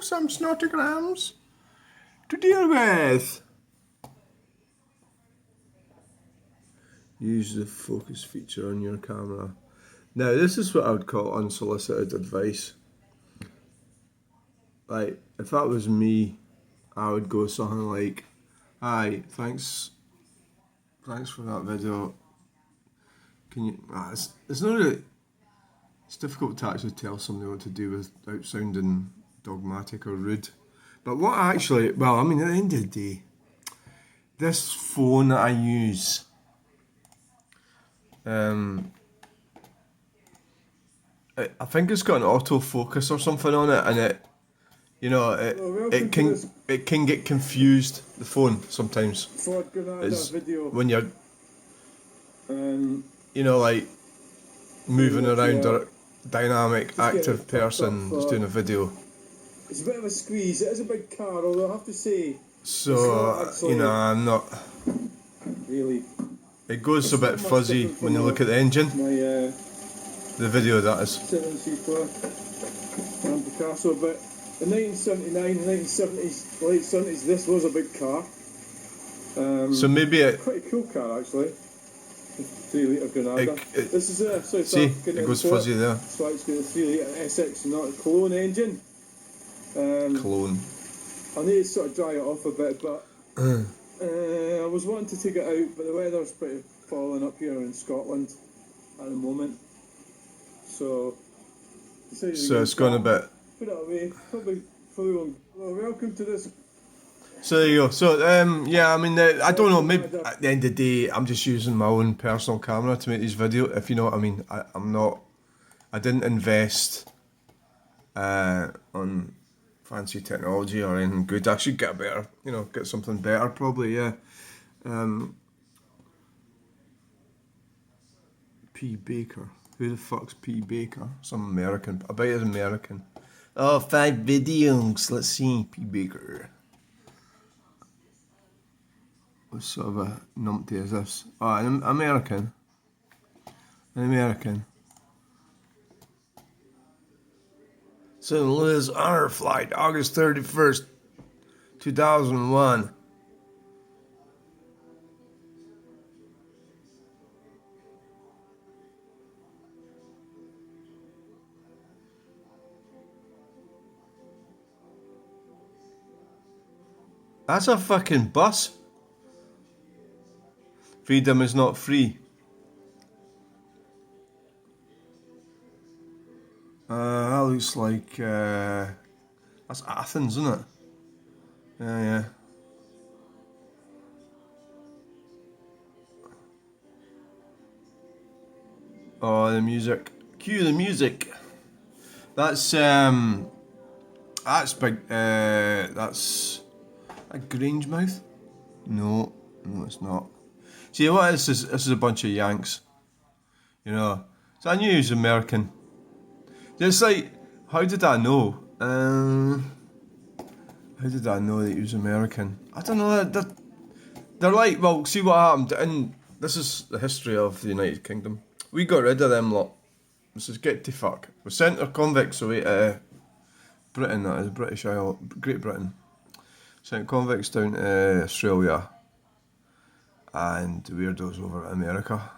some snortograms to deal with. Use the focus feature on your camera. Now, this is what I would call unsolicited advice. Like, if that was me, I would go something like, "Hi, thanks for that video. Can you?" It's not really. It's difficult to actually tell somebody what to do without sounding dogmatic or rude. But what actually, well, I mean, at the end of the day, this phone that I use, I think it's got an autofocus or something on it, and it can get confused, the phone, sometimes. When you're like moving around or dynamic, active person that's doing a video. It's a bit of a squeeze. It is a big car, although I have to say. So I'm not really. It goes a bit fuzzy when you look at the engine. The video, that is. 7C4 and Picasso, but in 1979, 1970s, late 70s, this was a big car. So maybe pretty cool car actually. 3-litre Granada. This is a South see, African it goes import, fuzzy there. so it's got a 3-litre SX, not a Cologne engine. Cologne. I need to sort of dry it off a bit, but I was wanting to take it out, but the weather's pretty falling up here in Scotland at the moment. So it's gone a bit. Put it away. Probably won't. Well, welcome to this. So there you go. So yeah, I mean, I don't know. Maybe at the end of the day, I'm just using my own personal camera to make these videos. If you know what I mean. I didn't invest on fancy technology or anything good. I should get get something better probably. Yeah. P. Baker. Who the fuck's P. Baker? Some American. I bet he's American. Oh, 5 videos. Let's see. P. Baker. What sort of a numpty is this? Oh, an American. An American. St. Louis Honor Flight, August 31st, 2001. That's a fucking bus. Freedom is not free. That looks like that's Athens, isn't it? Yeah. Oh, the music. Cue the music. That's big. That's a Grangemouth? No, it's not. See, what this is a bunch of Yanks. So I knew he was American. It's like, how did I know? How did I know that he was American? I don't know. They're like, well, see what happened. And this is the history of the United Kingdom. We got rid of them lot. This is get to fuck. We sent our convicts away to Britain, that is British Isle, Great Britain. Sent convicts down to Australia. And weirdos over to America.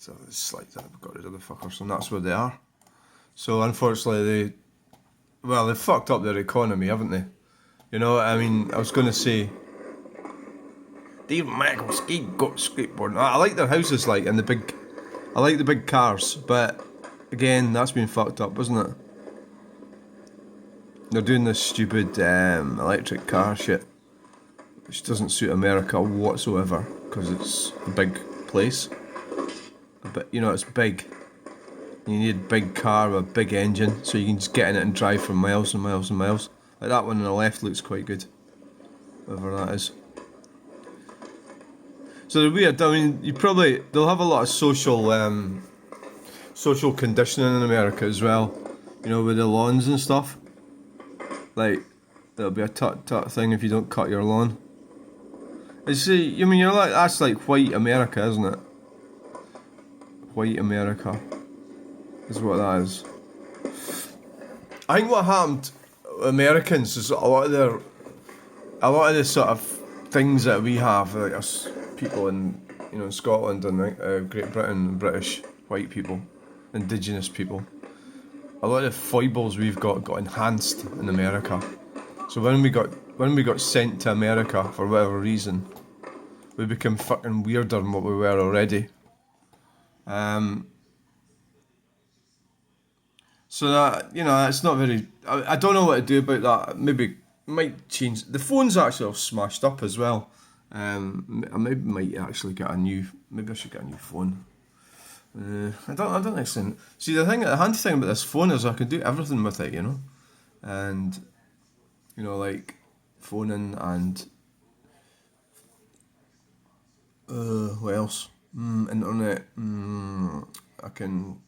So it's like that. We've got rid of the fuckers, and that's where they are. So unfortunately, they fucked up their economy, haven't they? I was going to say, Dave Michael skateboarding. I like their houses, I like the big cars, but again, that's been fucked up, isn't it? They're doing this stupid electric car shit, which doesn't suit America whatsoever, because it's a big place. But it's big. You need a big car with a big engine, so you can just get in it and drive for miles and miles and miles. Like that one on the left looks quite good, whatever that is. So they're weird. I mean, they'll have a lot of social conditioning in America as well. With the lawns and stuff. Like, there'll be a tut thing if you don't cut your lawn. You're like, that's like white America, isn't it? White America is what that is. I think what happened with Americans is a lot of the sort of things that we have, like us people in in Scotland and Great Britain, British white people, Indigenous people. A lot of the foibles we've got enhanced in America. So when we got sent to America for whatever reason, we became fucking weirder than what we were already. So that that's not very. I don't know what to do about that. Maybe might change. The phone's actually all smashed up as well. I maybe might actually get a new. Maybe I should get a new phone. I don't actually. See, the handy thing about this phone is I can do everything with it, and like phoning and what else? Internet. I can.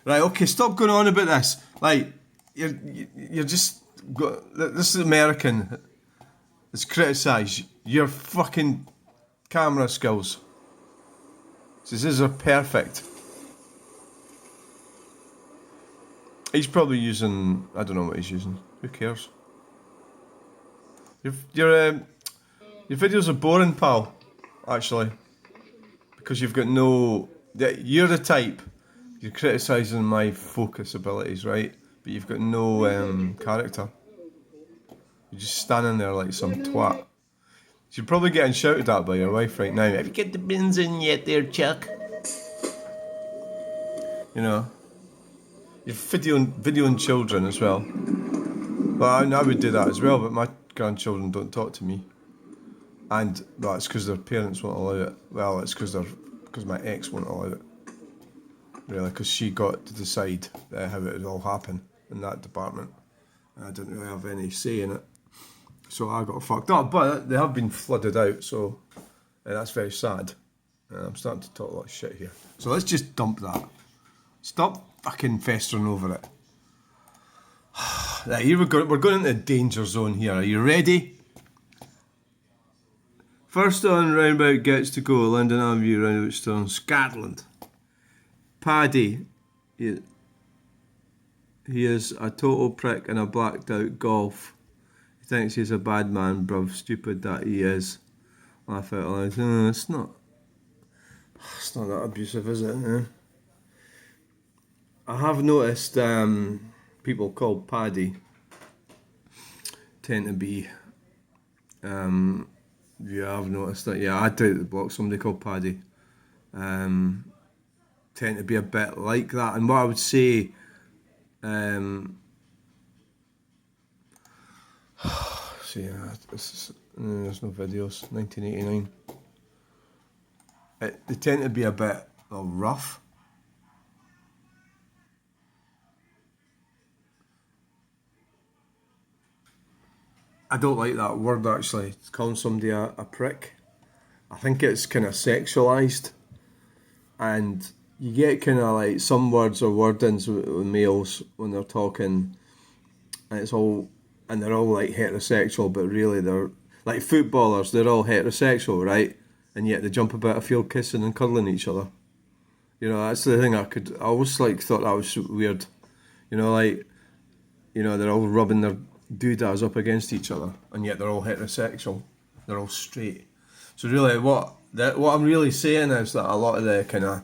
Right, okay, stop going on about this. Like, you're just this is American. It's criticised your fucking camera skills. These are perfect. He's probably using. I don't know what he's using. Who cares? Your videos are boring, pal. Actually, because you've got no. You're the type. You're criticising my focus abilities, right? But you've got no character. You're just standing there like some twat. You're probably getting shouted at by your wife right now. Have you get the bins in yet there, Chuck? You're videoing children as well. Well, I would do that as well, but my grandchildren don't talk to me. And, well, it's because their parents won't allow it. Well, it's because my ex won't allow it. Really, because she got to decide how it would all happen in that department. I didn't really have any say in it. So I got fucked up, but they have been flooded out, so that's very sad. I'm starting to talk a lot of shit here. So let's just dump that. Stop fucking festering over it. Right, here we're going into the danger zone here. Are you ready? First on roundabout gets to go. London Avenue, roundabout Stone, Scotland. Paddy, he is a total prick and a blacked out golf. He thinks he's a bad man, bruv. Stupid that he is. Laugh out loud. No, it's not that abusive, is it? I have noticed people called Paddy tend to be. Yeah, I've noticed that. Yeah, I did the block somebody called Paddy. Tend to be a bit like that, and what I would say, see, there's no videos. 1989. They tend to be a bit rough. I don't like that word actually. It's calling somebody a prick. I think it's kind of sexualised, and you get kind of like some words or wordings with males when they're talking, and they're all like heterosexual, but really they're like footballers. They're all heterosexual, right? And yet they jump about a field kissing and cuddling each other. That's the thing. I always thought that was weird. They're all rubbing their doodahs up against each other, and yet they're all heterosexual. They're all straight. So really, what I'm really saying is that a lot of the kind of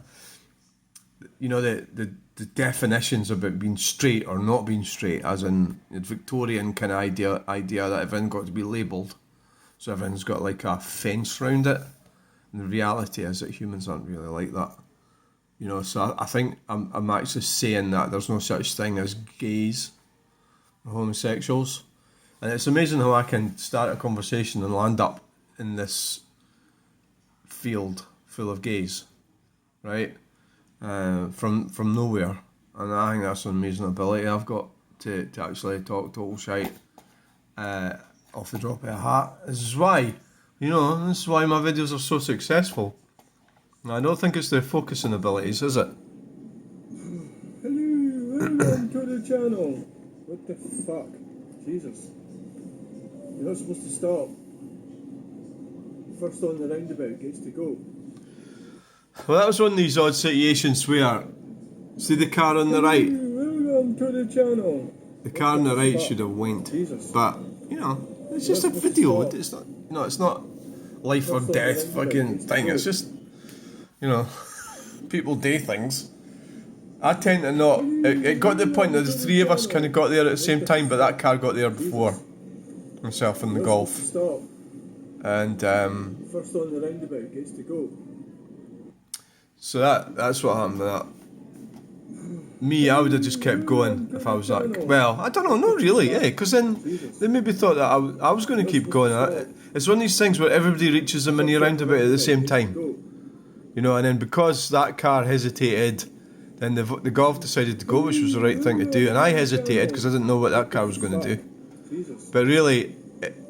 the definitions about being straight or not being straight, as in the Victorian kind of idea that everything got to be labelled, so everything's got like a fence round it. And the reality is that humans aren't really like that. So I think I'm actually saying that there's no such thing as gays or homosexuals. And it's amazing how I can start a conversation and land up in this field full of gays, right? From nowhere. And I think that's an amazing ability I've got to actually talk total shite off the drop of a hat. This is why my videos are so successful. And I don't think it's their focusing abilities, is it? Hello, welcome to the channel. What the fuck? Jesus. You're not supposed to stop. First on the roundabout gets to go. Well, that was one of these odd situations where, see the car on the right? Welcome to the channel. The car on the right should have went. Jesus. But, you know, it's just a video. It's not, it's not life or death fucking thing. It's just, people do things. I tend to not. It got to the point that the three of us kind of got there at the same time, but that car got there before myself in the Golf. Stop. And First on the roundabout gets to go. so that's what happened with that. Me, I would have just kept going if I was that. Well, I don't know, not really, because then they maybe thought that I was going to keep going. It's one of these things where everybody reaches the mini roundabout at the same time, and then because that car hesitated, then the Golf decided to go, which was the right thing to do, and I hesitated because I didn't know what that car was going to do. But really,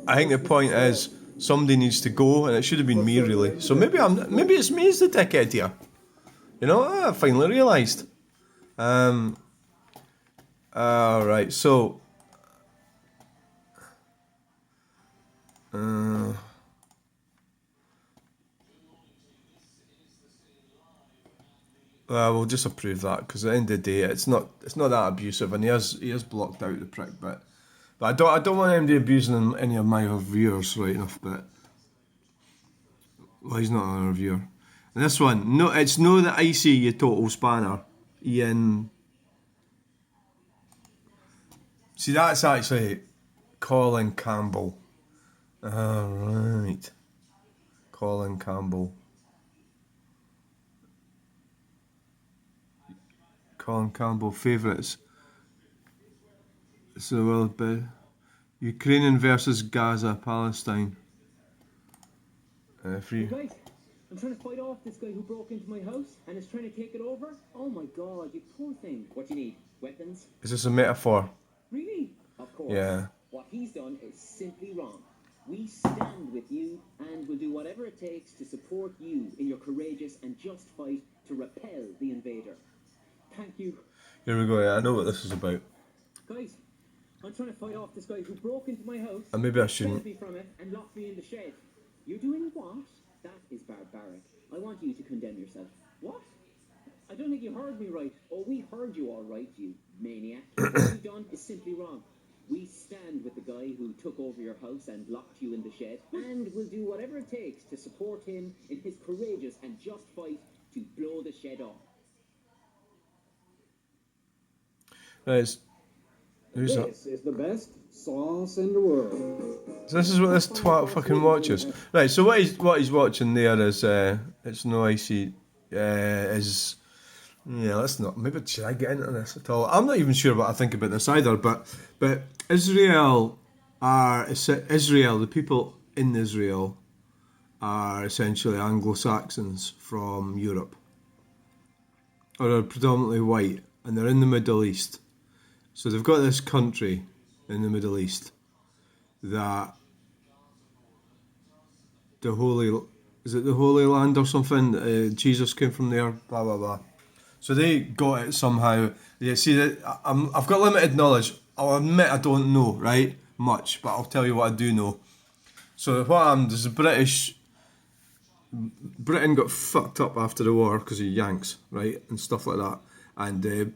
I think the point is somebody needs to go, and it should have been me really. So maybe it's me as the dickhead here. I finally realised. Alright, so we'll just approve that because at the end of the day it's not that abusive, and he has blocked out the prick, but I don't want anybody abusing any of my reviewers, right enough, but well, he's not a reviewer. And this one, no, it's no the icy you total spanner. Ian. See, that's actually Colin Campbell. Right. Colin Campbell. Colin Campbell favourites. So well, but Ukrainian versus Gaza, Palestine. Free. Right. I'm trying to fight off this guy who broke into my house and is trying to take it over. Oh my god, you poor thing. What do you need? Weapons? Is this a metaphor? Really? Of course. Yeah. What he's done is simply wrong. We stand with you and will do whatever it takes to support you in your courageous and just fight to repel the invader. Thank you. Here we go, yeah, I know what this is about. Guys, I'm trying to fight off this guy who broke into my house, And maybe I shouldn't. saved me from it, and locked me in the shed. You're doing what? That is barbaric. I want you to condemn yourself. What? I don't think you heard me right. Oh, we heard you all right, you maniac. What you've done is simply wrong. We stand with the guy who took over your house and locked you in the shed, and will do whatever it takes to support him in his courageous and just fight to blow the shed off. Right, who's that? This is the best sauce in the world. So this is what this twat fucking watches. Right, so what he's watching there is it's no icy is let's not, maybe should I get into this at all? I'm not even sure what I think about this either, but Israel, the people in Israel are essentially Anglo-Saxons from Europe, or are predominantly white, and they're in the Middle East. So they've got this country in the Middle East that the Holy Land or something? Jesus came from there, blah blah blah. So they got it somehow. Yeah, see, I've got limited knowledge. I'll admit I don't know, right, much, but I'll tell you what I do know. So what happened is Britain got fucked up after the war because of Yanks, right, and stuff like that. And the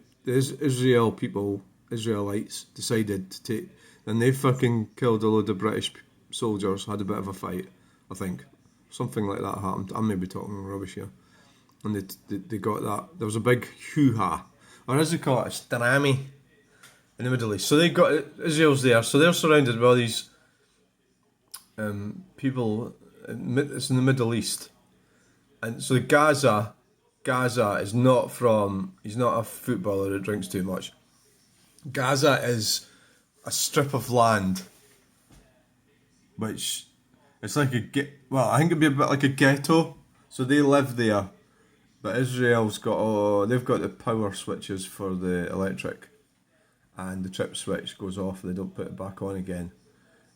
Israelites decided to take, and they fucking killed a load of British soldiers, had a bit of a fight, I think. Something like that happened. I may be talking rubbish here. And they got that. There was a big hoo-ha, or as they call it, a strami in the Middle East. So they got, Israel's there, so they're surrounded by all these people. It's in the Middle East. And so Gaza is not he's not a footballer that drinks too much. Gaza is a strip of land, which it's like I think it'd be a bit like a ghetto. So they live there, but Israel's got they've got the power switches for the electric, and the trip switch goes off. They don't put it back on again.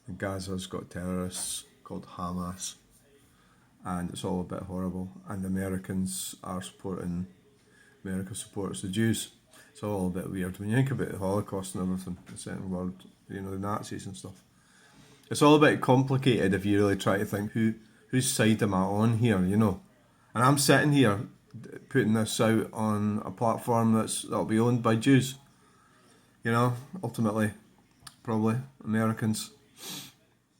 And Gaza's got terrorists called Hamas, and it's all a bit horrible. And America supports the Jews. It's all a bit weird when you think about the Holocaust and everything, the Second World, the Nazis and stuff. It's all a bit complicated if you really try to think whose side am I on here, And I'm sitting here putting this out on a platform that'll be owned by Jews. You know, ultimately, probably Americans.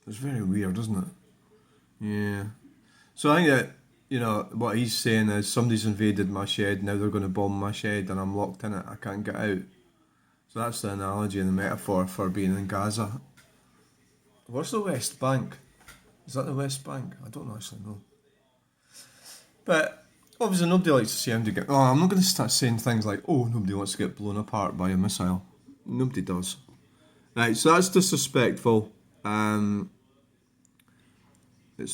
It's very weird, isn't it? Yeah. So I think that, you know, what he's saying is somebody's invaded my shed, now they're going to bomb my shed and I'm locked in it, I can't get out. So that's the analogy and the metaphor for being in Gaza. What's the West Bank? Is that the West Bank? I don't actually know. But obviously nobody likes to see him to get... Oh, I'm not going to start saying things like, oh, nobody wants to get blown apart by a missile. Nobody does. Right, so that's disrespectful. It's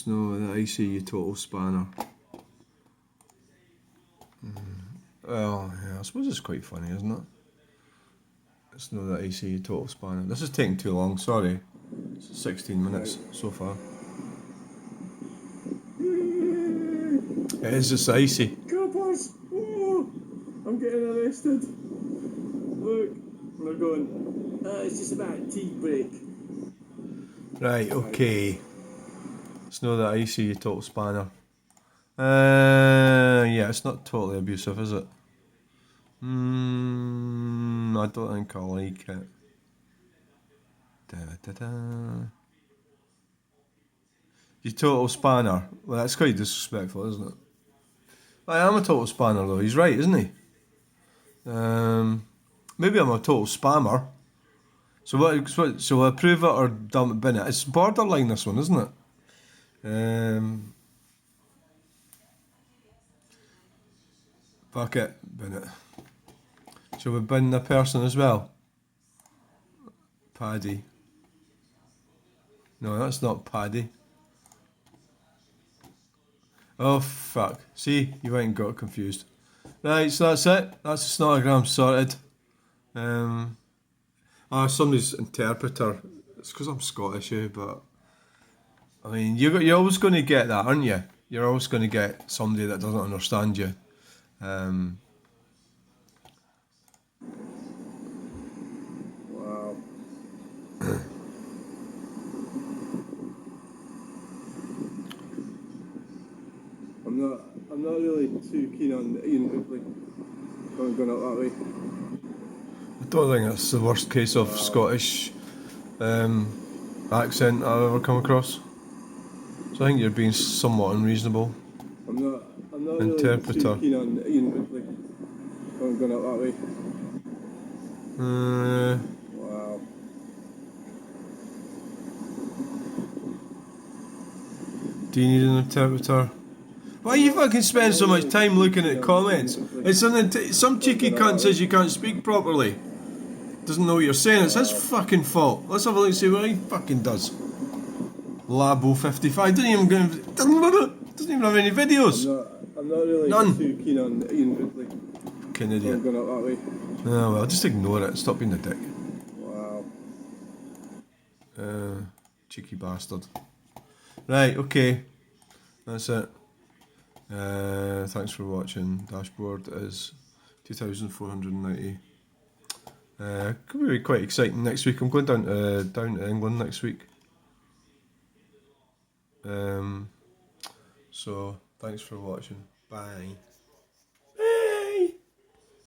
no the ICU total spanner. Well, yeah, I suppose it's quite funny, isn't it? It's no the ICU total spanner. This is taking too long, sorry. It's 16 minutes so far. It is just icy. Coppers! Oh, I'm getting arrested. Look, we're going. It's just about a tea break. Right, okay. It's no the ICU total spanner. Yeah, it's not totally abusive, is it? I don't think I like it. You total spanner. Well, that's quite disrespectful, isn't it? I am a total spanner, though. He's right, isn't he? Maybe I'm a total spammer. So what? So approve it or dump it, bin it. It's borderline, this one, isn't it? Fuck it, bin it. Shall we bin the person as well? Paddy. No, that's not Paddy. Oh, fuck. See, you ain't got confused. Right, so that's it. That's the snotogram sorted. Somebody's interpreter. It's because I'm Scottish, but... I mean, you're always going to get that, aren't you? You're always going to get somebody that doesn't understand you. Wow. I'm not really too keen on going out that way. I don't think it's the worst case of Scottish accent I've ever come across. So I think you're being somewhat unreasonable. I'm not Interpreter. really too keen on going out that way. Wow. Do you need an interpreter? Why you fucking spend so much time looking at comments? It's some cheeky cunt says you can't speak properly. Doesn't know what you're saying. It's his fucking fault. Let's have a look and see what he fucking does. Labo 55 doesn't even have any videos. I'm not really None. too keen on Fucking idiot. going out that way. Oh well, just ignore it. Stop being a dick. Wow. Cheeky bastard. Right, okay. That's it. Thanks for watching. Dashboard is 2,490. Could be quite exciting next week. I'm going down to England next week. So thanks for watching. Bye.